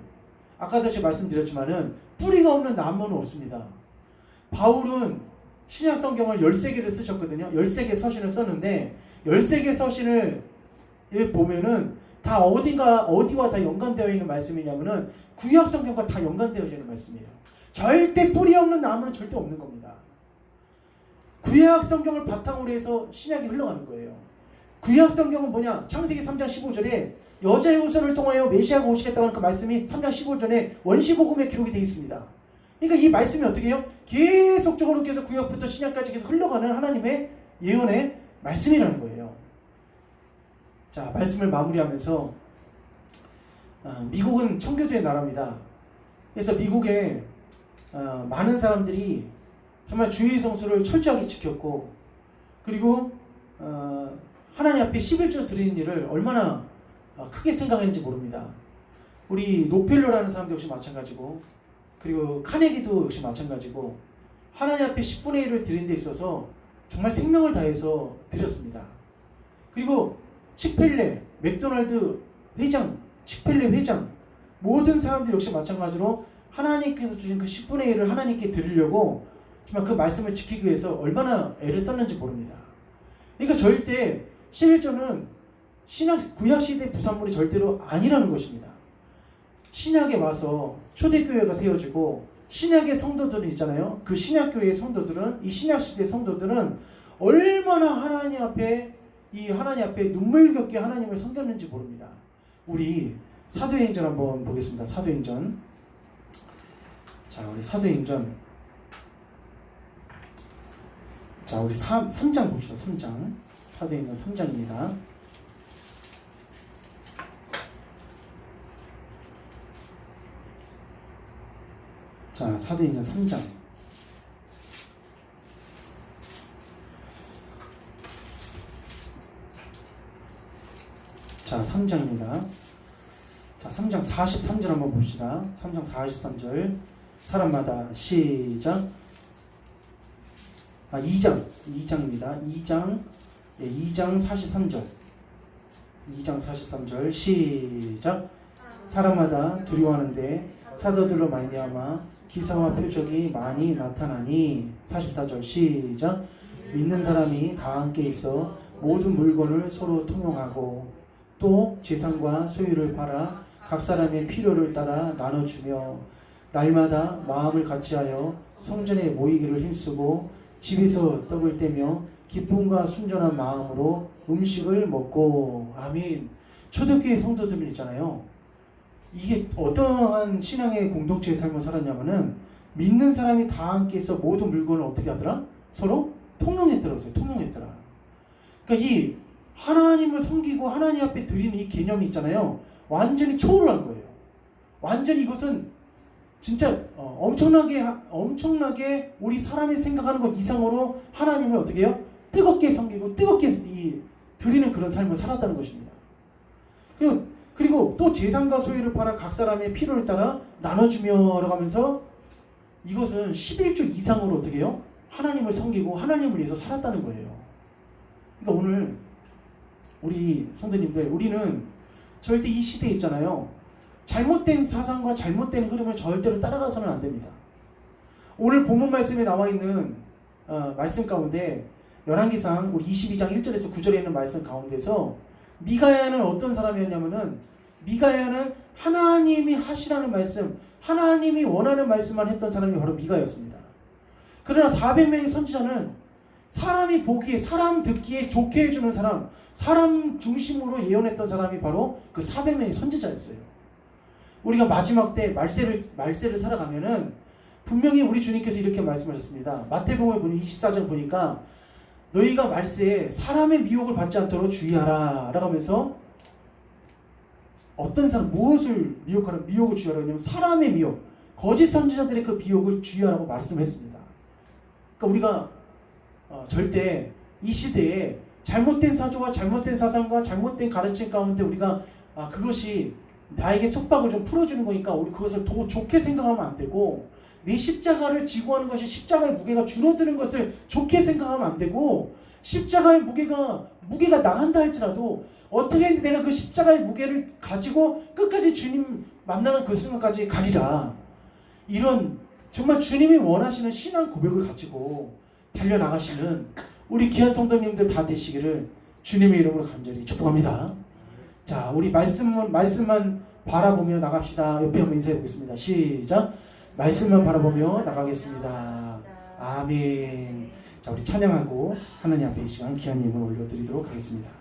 아까도 제가 말씀드렸지만은 뿌리가 없는 나무는 없습니다. 바울은 신약 성경을 13개를 쓰셨거든요. 13개 서신을 썼는데 13개 서신을 보면은 다 어디와 다 연관되어 있는 말씀이냐면은 구약 성경과 다 연관되어 있는 말씀이에요. 절대 뿌리 없는 나무는 절대 없는 겁니다. 구약 성경을 바탕으로 해서 신약이 흘러가는 거예요. 구약 성경은 뭐냐? 창세기 3장 15절에 여자의 후손을 통하여 메시아가 오시겠다고 하는 그 말씀이 3장 15절에 원시복음에 기록이 되어 있습니다. 그러니까 이 말씀이 어떻게 해요? 계속적으로 계속 구약부터 신약까지 계속 흘러가는 하나님의 예언의 말씀이라는 거예요. 자, 말씀을 마무리하면서 미국은 청교도의 나라입니다. 그래서 미국에 많은 사람들이 정말 주의 성수를 철저하게 지켰고 그리고 하나님 앞에 11조 드리는 일을 얼마나 크게 생각했는지 모릅니다. 우리 록펠러라는 사람도 역시 마찬가지고 그리고 카네기도 역시 마찬가지고 하나님 앞에 10분의 1을 드리는 데 있어서 정말 생명을 다해서 드렸습니다. 그리고 칙펠레, 맥도날드 회장, 칙펠레 회장 모든 사람들이 역시 마찬가지로 하나님께서 주신 그 10분의 1을 하나님께 드리려고 정말 그 말씀을 지키기 위해서 얼마나 애를 썼는지 모릅니다. 그러니까 절대 11조는 구약시대 부산물이 절대로 아니라는 것입니다. 신약에 와서 초대교회가 세워지고 신약의 성도들이 있잖아요. 그 신약교회의 성도들은 이 신약시대 성도들은 얼마나 하나님 앞에 눈물겹게 하나님을 섬겼는지 모릅니다. 우리 사도행전 한번 보겠습니다. 사도행전. 자, 우리 사도행전. 자, 우리 3장 봅시다. 3장. 사도행전 3장입니다. 자, 사도행전 3장. 자, 3장입니다. 자, 3장 43절 한번 봅시다. 3장 43절. 사람마다 시작. 2장입니다. 2장 43절. 2장 43절 시작. 사람마다 두려워하는데 사도들로 말미암아 기사와 표적이 많이 나타나니 44절 시작. 믿는 사람이 다 함께 있어 모든 물건을 서로 통용하고 또 재산과 소유를 팔아 각 사람의 필요를 따라 나눠주며 날마다 마음을 같이하여 성전에 모이기를 힘쓰고 집에서 떡을 떼며 기쁨과 순전한 마음으로 음식을 먹고. 아멘. 초대교회 성도들 있잖아요. 이게 어떠한 신앙의 공동체의 삶을 살았냐면은 믿는 사람이 다 함께해서 모든 물건을 어떻게 하더라? 서로 통용했더라고요. 통용했더라. 그러니까 이 하나님을 섬기고 하나님 앞에 드리는 이 개념이 있잖아요. 완전히 초월한 거예요. 완전히 이것은 진짜 엄청나게 우리 사람이 생각하는 것 이상으로 하나님을 어떻게 해요? 뜨겁게 섬기고 뜨겁게 드리는 그런 삶을 살았다는 것입니다. 그리고 또 재산과 소유를 팔아 각 사람의 필요를 따라 나눠주며라고 하면서 이것은 11조 이상으로 어떻게 해요? 하나님을 섬기고 하나님을 위해서 살았다는 거예요. 그러니까 오늘 우리 성도님들, 우리는 절대 이 시대에 있잖아요. 잘못된 사상과 잘못된 흐름을 절대로 따라가서는 안 됩니다. 오늘 본문 말씀에 나와 있는 말씀 가운데 열왕기상 우리 22장 1절에서 9절에 있는 말씀 가운데서 미가야는 어떤 사람이었냐면은 미가야는 하나님이 하시라는 말씀, 하나님이 원하는 말씀만 했던 사람이 바로 미가였습니다. 그러나 400명의 선지자는 사람이 보기에, 사람 듣기에 좋게 해주는 사람, 사람 중심으로 예언했던 사람이 바로 그 400명의 선지자였어요. 우리가 마지막 때 말세를 살아가면은 분명히 우리 주님께서 이렇게 말씀하셨습니다. 마태복음에 보니 24장 보니까 너희가 말세에 사람의 미혹을 받지 않도록 주의하라 라고 하면서 어떤 사람, 무엇을 미혹을 주의하라고 하냐면 사람의 미혹, 거짓 선지자들의 그 미혹을 주의하라고 말씀했습니다. 그러니까 우리가 절대 이 시대에 잘못된 사조와 잘못된 사상과 잘못된 가르침 가운데 우리가 그것이 나에게 속박을 좀 풀어주는 거니까 우리 그것을 더 좋게 생각하면 안 되고, 내 십자가를 지고 하는 것이 십자가의 무게가 줄어드는 것을 좋게 생각하면 안 되고, 십자가의 무게가 나간다 할지라도 어떻게든 내가 그 십자가의 무게를 가지고 끝까지 주님 만나는 그 순간까지 가리라. 이런 정말 주님이 원하시는 신앙 고백을 가지고 달려나가시는 우리 귀한 성도님들 다 되시기를 주님의 이름으로 간절히 축복합니다. 자, 우리 말씀만 바라보며 나갑시다. 옆에 한번 인사해 보겠습니다. 시작. 말씀만 바라보며 나가겠습니다. 아멘. 자, 우리 찬양하고 하나님 앞에 이 시간 귀한 예물 올려드리도록 하겠습니다.